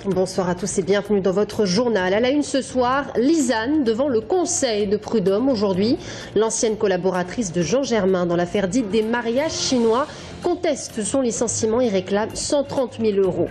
Bonsoir à tous et bienvenue dans votre journal. À la une ce soir, Lisanne devant le conseil de prud'homme aujourd'hui. L'ancienne collaboratrice de Jean Germain dans l'affaire dite des mariages chinois conteste son licenciement et réclame 130 000 €.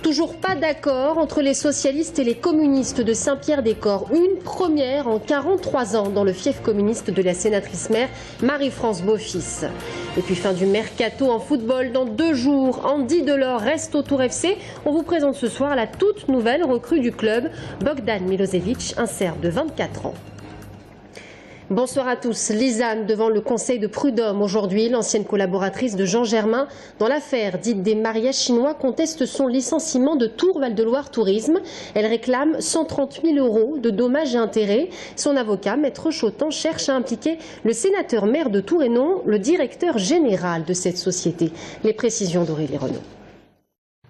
Toujours pas d'accord entre les socialistes et les communistes de Saint-Pierre-des-Corps. Une première en 43 ans dans le fief communiste de la sénatrice maire Marie-France Beaufils. Et puis fin du mercato en football dans 2 jours. Andy Delors reste au Tour FC. On vous présente ce soir la toute nouvelle recrue du club, Bogdan Milosevic, un Serbe de 24 ans. Bonsoir à tous. Lisanne devant le conseil de prud'homme aujourd'hui. L'ancienne collaboratrice de Jean Germain dans l'affaire dite des mariages chinois conteste son licenciement de Tours Val-de-Loire Tourisme. Elle réclame 130 000 € de dommages et intérêts. Son avocat, Maître Chotan, cherche à impliquer le sénateur maire de Tours et non le directeur général de cette société. Les précisions d'Aurélie Renaud.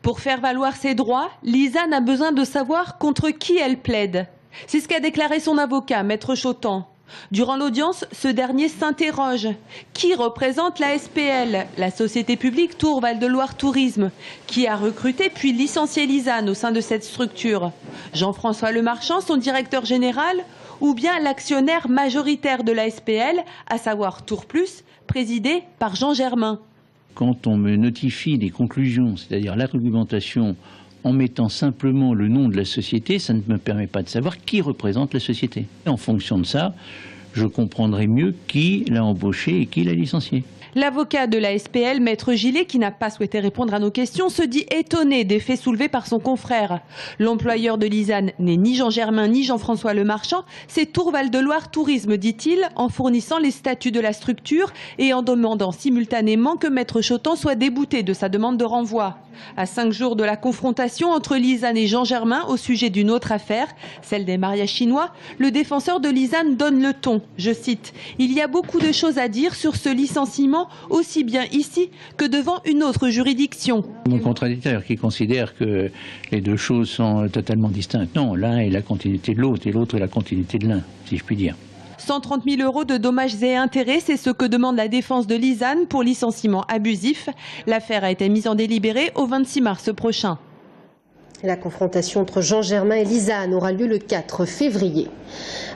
Pour faire valoir ses droits, Lisanne a besoin de savoir contre qui elle plaide. C'est ce qu'a déclaré son avocat, Maître Chotan. Durant l'audience, ce dernier s'interroge. Qui représente la SPL, la Société publique Tours Val-de-Loire Tourisme, qui a recruté puis licencié Lisanne au sein de cette structure? Jean-François Lemarchand, son directeur général, ou bien l'actionnaire majoritaire de la SPL, à savoir Tours Plus, présidé par Jean Germain? Quand on me notifie des conclusions, c'est-à-dire l'argumentation, en mettant simplement le nom de la société, ça ne me permet pas de savoir qui représente la société. En fonction de ça, je comprendrai mieux qui l'a embauché et qui l'a licencié. L'avocat de la SPL, Maître Gillet, qui n'a pas souhaité répondre à nos questions, se dit étonné des faits soulevés par son confrère. L'employeur de Lisanne n'est ni Jean Germain ni Jean-François Lemarchand, c'est Tours Val-de-Loire Tourisme, dit-il, en fournissant les statuts de la structure et en demandant simultanément que Maître Chotan soit débouté de sa demande de renvoi. À 5 jours de la confrontation entre Lisanne et Jean Germain au sujet d'une autre affaire, celle des mariages chinois, le défenseur de Lisanne donne le ton. Je cite, « Il y a beaucoup de choses à dire sur ce licenciement, aussi bien ici que devant une autre juridiction. » Mon contradicteur qui considère que les deux choses sont totalement distinctes. Non, l'un est la continuité de l'autre et l'autre est la continuité de l'un, si je puis dire. 130 000 € de dommages et intérêts, c'est ce que demande la défense de Lisanne pour licenciement abusif. L'affaire a été mise en délibéré au 26 mars prochain. La confrontation entre Jean Germain et Lisanne aura lieu le 4 février.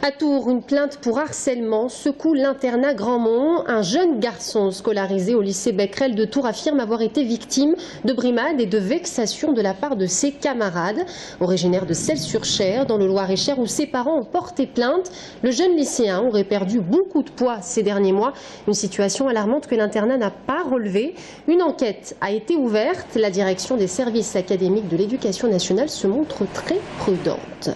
À Tours, une plainte pour harcèlement secoue l'internat Grandmont. Un jeune garçon scolarisé au lycée Becquerel de Tours affirme avoir été victime de brimades et de vexations de la part de ses camarades. Originaire de Celles-sur-Cher, dans le Loir-et-Cher, où ses parents ont porté plainte, le jeune lycéen aurait perdu beaucoup de poids ces derniers mois. Une situation alarmante que l'internat n'a pas relevée. Une enquête a été ouverte. La direction des services académiques de l'éducation nationale se montre très prudente.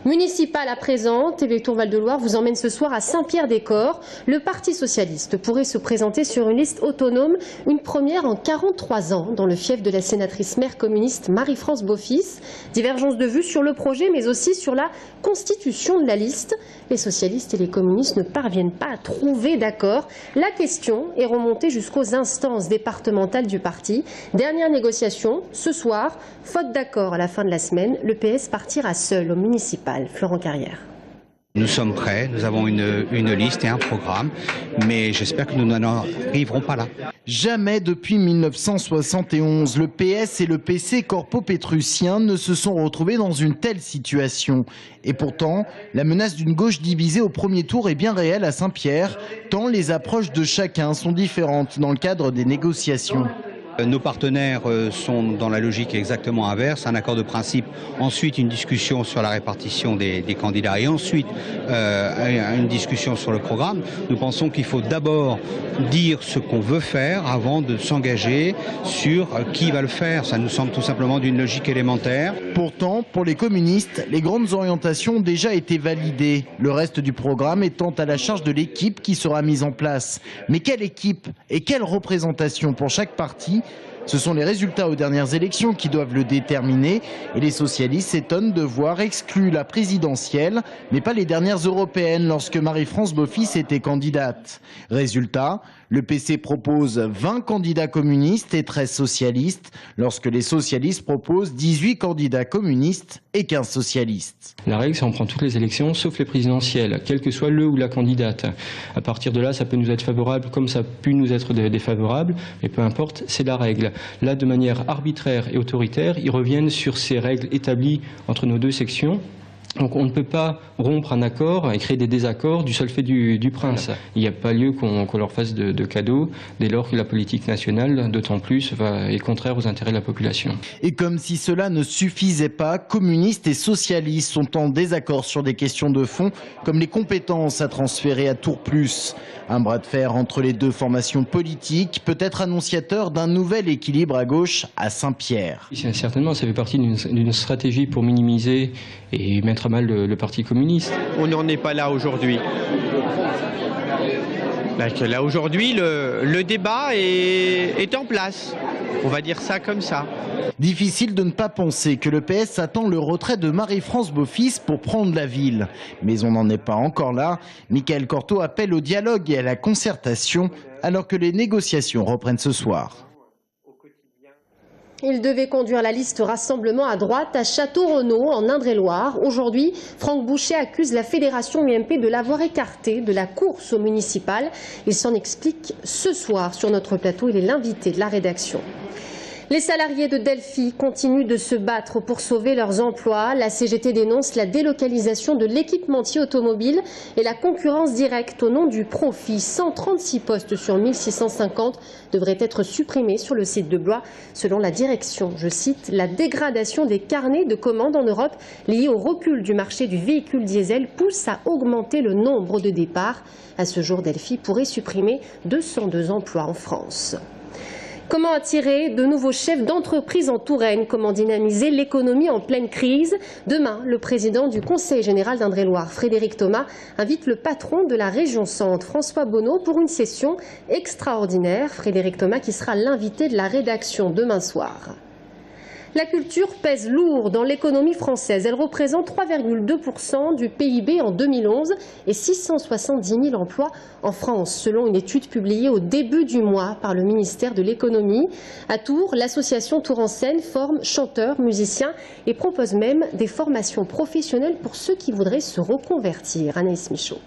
Municipal à présent, TV Tours Val-de-Loire vous emmène ce soir à Saint-Pierre-des-Corps. Le Parti socialiste pourrait se présenter sur une liste autonome, une première en 43 ans dans le fief de la sénatrice maire communiste Marie-France Beaufils. Divergence de vues sur le projet mais aussi sur la constitution de la liste. Les socialistes et les communistes ne parviennent pas à trouver d'accord. La question est remontée jusqu'aux instances départementales du parti. Dernière négociation, ce soir, faute d'accord à la fin de la semaine, le PS partira seul au municipal. Florent Carrière. Nous sommes prêts, nous avons une liste et un programme, mais j'espère que nous n'en arriverons pas là. Jamais depuis 1971, le PS et le PC corpo-pétrusien ne se sont retrouvés dans une telle situation. Et pourtant, la menace d'une gauche divisée au premier tour est bien réelle à Saint-Pierre, tant les approches de chacun sont différentes dans le cadre des négociations. Nos partenaires sont dans la logique exactement inverse, un accord de principe, ensuite une discussion sur la répartition des candidats et ensuite une discussion sur le programme. Nous pensons qu'il faut d'abord dire ce qu'on veut faire avant de s'engager sur qui va le faire. Ça nous semble tout simplement d'une logique élémentaire. Pourtant, pour les communistes, les grandes orientations ont déjà été validées. Le reste du programme étant à la charge de l'équipe qui sera mise en place. Mais quelle équipe et quelle représentation pour chaque parti? Ce sont les résultats aux dernières élections qui doivent le déterminer et les socialistes s'étonnent de voir exclue la présidentielle, mais pas les dernières européennes lorsque Marie-France Beaufils était candidate. Résultat, Le PC propose 20 candidats communistes et 13 socialistes, lorsque les socialistes proposent 18 candidats communistes et 15 socialistes. La règle, c'est on prend toutes les élections, sauf les présidentielles, quel que soit le ou la candidate. À partir de là, ça peut nous être favorable comme ça a pu nous être défavorable, mais peu importe, c'est la règle. Là, de manière arbitraire et autoritaire, ils reviennent sur ces règles établies entre nos deux sections. Donc on ne peut pas rompre un accord et créer des désaccords du seul fait du prince. Il n'y a pas lieu qu'on leur fasse de cadeaux dès lors que la politique nationale, d'autant plus, est contraire aux intérêts de la population. Et comme si cela ne suffisait pas, communistes et socialistes sont en désaccord sur des questions de fond, comme les compétences à transférer à Tour Plus. Un bras de fer entre les deux formations politiques peut être annonciateur d'un nouvel équilibre à gauche à Saint-Pierre. Certainement, ça fait partie d'une stratégie pour minimiser et mettre à mal le Parti communiste. On n'en est pas là aujourd'hui. Là aujourd'hui, le débat est en place. On va dire ça comme ça. Difficile de ne pas penser que le PS attend le retrait de Marie-France Beaufils pour prendre la ville. Mais on n'en est pas encore là. Mickaël Cortot appelle au dialogue et à la concertation alors que les négociations reprennent ce soir. Il devait conduire la liste Rassemblement à droite à Château-Renaud, en Indre-et-Loire. Aujourd'hui, Franck Boucher accuse la fédération UMP de l'avoir écarté de la course au municipal. Il s'en explique ce soir sur notre plateau. Il est l'invité de la rédaction. Les salariés de Delphi continuent de se battre pour sauver leurs emplois. La CGT dénonce la délocalisation de l'équipementier automobile et la concurrence directe au nom du profit. 136 postes sur 1650 devraient être supprimés sur le site de Blois. Selon la direction, je cite, la dégradation des carnets de commandes en Europe liée au recul du marché du véhicule diesel pousse à augmenter le nombre de départs. À ce jour, Delphi pourrait supprimer 202 emplois en France. Comment attirer de nouveaux chefs d'entreprise en Touraine? Comment dynamiser l'économie en pleine crise? Demain, le président du Conseil général d'Indre-et-Loire, Frédéric Thomas, invite le patron de la région Centre, François Bonneau, pour une session extraordinaire. Frédéric Thomas qui sera l'invité de la rédaction demain soir. La culture pèse lourd dans l'économie française. Elle représente 3,2% du PIB en 2011 et 670 000 emplois en France, selon une étude publiée au début du mois par le ministère de l'économie. À Tours, l'association Tours en Scène forme chanteurs, musiciens et propose même des formations professionnelles pour ceux qui voudraient se reconvertir. Anaïs Michaud.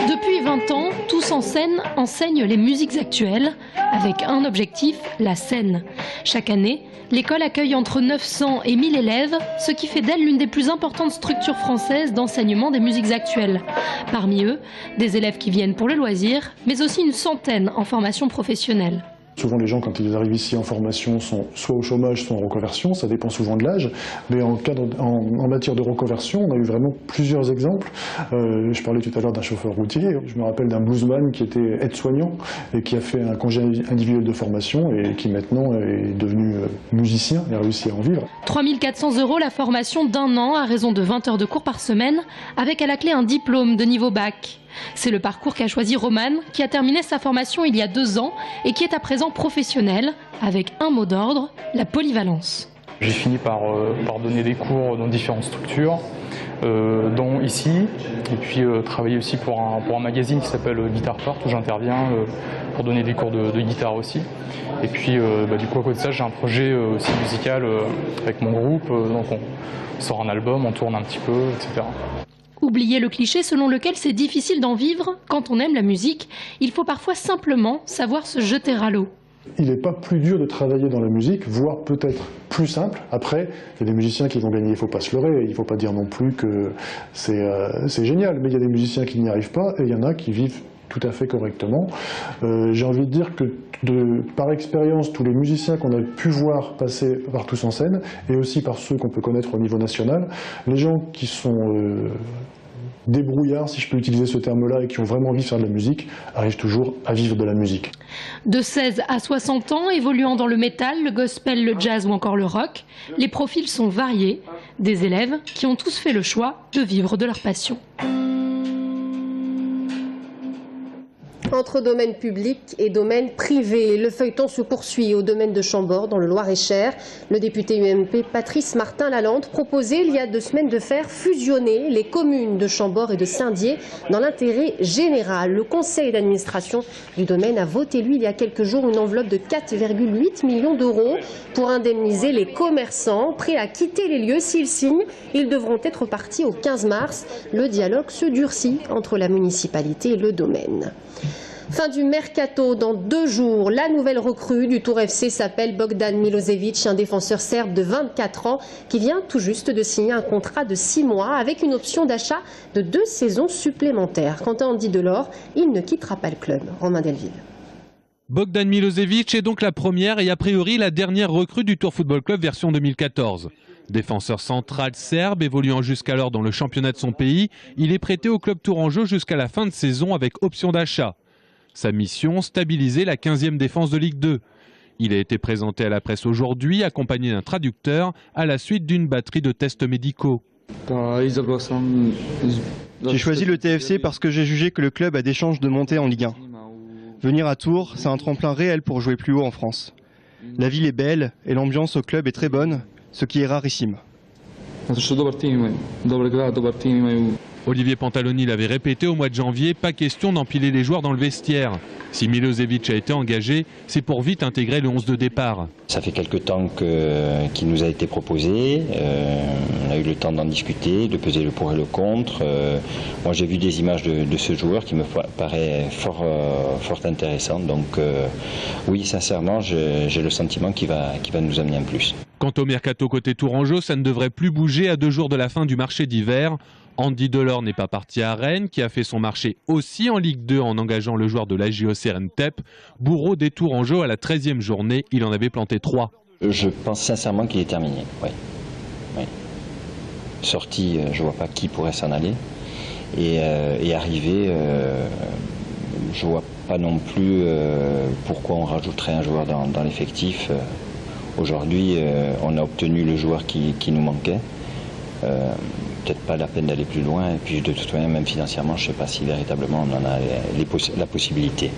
Depuis 20 ans, Tous en Scène enseigne les musiques actuelles avec un objectif, la scène. Chaque année, l'école accueille entre 900 et 1000 élèves, ce qui fait d'elle l'une des plus importantes structures françaises d'enseignement des musiques actuelles. Parmi eux, des élèves qui viennent pour le loisir, mais aussi une centaine en formation professionnelle. Souvent les gens quand ils arrivent ici en formation sont soit au chômage, soit en reconversion, ça dépend souvent de l'âge. Mais en matière de reconversion, on a eu vraiment plusieurs exemples. Je parlais tout à l'heure d'un chauffeur routier, je me rappelle d'un bluesman qui était aide-soignant et qui a fait un congé individuel de formation et qui maintenant est devenu musicien et a réussi à en vivre. 3 400 € la formation d'1 an à raison de 20 heures de cours par semaine, avec à la clé un diplôme de niveau bac. C'est le parcours qu'a choisi Romane, qui a terminé sa formation il y a 2 ans et qui est à présent professionnel, avec un mot d'ordre, la polyvalence. J'ai fini par donner des cours dans différentes structures, dont ici, et puis travailler aussi pour un magazine qui s'appelle Guitar Part, où j'interviens pour donner des cours de guitare aussi. Et puis du coup à côté de ça, j'ai un projet aussi musical avec mon groupe, donc on sort un album, on tourne un petit peu, etc. Oubliez le cliché selon lequel c'est difficile d'en vivre. Quand on aime la musique, il faut parfois simplement savoir se jeter à l'eau. Il n'est pas plus dur de travailler dans la musique, voire peut-être plus simple. Après, il y a des musiciens qui vont gagner, il ne faut pas se leurrer, il ne faut pas dire non plus que c'est génial, mais il y a des musiciens qui n'y arrivent pas et il y en a qui vivent tout à fait correctement. J'ai envie de dire que par expérience, tous les musiciens qu'on a pu voir passer par Tous en Scène, et aussi par ceux qu'on peut connaître au niveau national, les gens qui sont débrouillards, si je peux utiliser ce terme-là, et qui ont vraiment envie de faire de la musique, arrivent toujours à vivre de la musique. De 16 à 60 ans, évoluant dans le métal, le gospel, le jazz ou encore le rock, les profils sont variés, des élèves qui ont tous fait le choix de vivre de leur passion. Entre domaine public et domaine privé, le feuilleton se poursuit au domaine de Chambord, dans le Loir-et-Cher. Le député UMP Patrice Martin-Lalande proposait il y a 2 semaines de faire fusionner les communes de Chambord et de Saint-Dié dans l'intérêt général. Le conseil d'administration du domaine a voté, lui, il y a quelques jours, une enveloppe de 4,8 millions d'euros pour indemniser les commerçants prêts à quitter les lieux. S'ils signent, ils devront être partis au 15 mars. Le dialogue se durcit entre la municipalité et le domaine. Fin du mercato dans 2 jours. La nouvelle recrue du Tour FC s'appelle Bogdan Milosevic, un défenseur serbe de 24 ans qui vient tout juste de signer un contrat de 6 mois avec une option d'achat de 2 saisons supplémentaires. Quant à Andy Delors, il ne quittera pas le club. Romain Delville. Bogdan Milosevic est donc la première et a priori la dernière recrue du Tour Football Club version 2014. Défenseur central serbe évoluant jusqu'alors dans le championnat de son pays, il est prêté au club tourangeau jusqu'à la fin de saison avec option d'achat. Sa mission, stabiliser la 15e défense de Ligue 2. Il a été présenté à la presse aujourd'hui, accompagné d'un traducteur, à la suite d'une batterie de tests médicaux. J'ai choisi le TFC parce que j'ai jugé que le club a des chances de monter en Ligue 1. Venir à Tours, c'est un tremplin réel pour jouer plus haut en France. La ville est belle et l'ambiance au club est très bonne, ce qui est rarissime. Olivier Pantaloni l'avait répété au mois de janvier, pas question d'empiler les joueurs dans le vestiaire. Si Milosevic a été engagé, c'est pour vite intégrer le 11 de départ. Ça fait quelque temps qu'il nous a été proposé, on a eu le temps d'en discuter, de peser le pour et le contre. Moi j'ai vu des images de ce joueur qui me paraît fort intéressant, donc oui sincèrement j'ai le sentiment qu'il va nous amener un plus. Quant au mercato côté tourangeau, ça ne devrait plus bouger à 2 jours de la fin du marché d'hiver. Andy Delors n'est pas parti à Rennes, qui a fait son marché aussi en Ligue 2 en engageant le joueur de la JOC Rennes-Tep. Bourreau des Tourangeaux à la 13e journée, il en avait planté 3. Je pense sincèrement qu'il est terminé, oui. Sorti, je ne vois pas qui pourrait s'en aller. Et arrivé, je ne vois pas non plus pourquoi on rajouterait un joueur dans l'effectif. Aujourd'hui, on a obtenu le joueur qui nous manquait. Peut-être pas la peine d'aller plus loin. Et puis de toute manière, même financièrement, je ne sais pas si véritablement on en a la possibilité.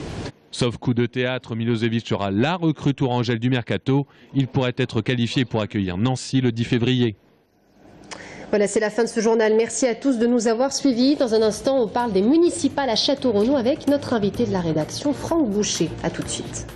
Sauf coup de théâtre, Milosevic sera la recrue tourangelle du mercato. Il pourrait être qualifié pour accueillir Nancy le 10 février. Voilà, c'est la fin de ce journal. Merci à tous de nous avoir suivis. Dans un instant, on parle des municipales à Château-Renaud avec notre invité de la rédaction, Franck Boucher. A tout de suite.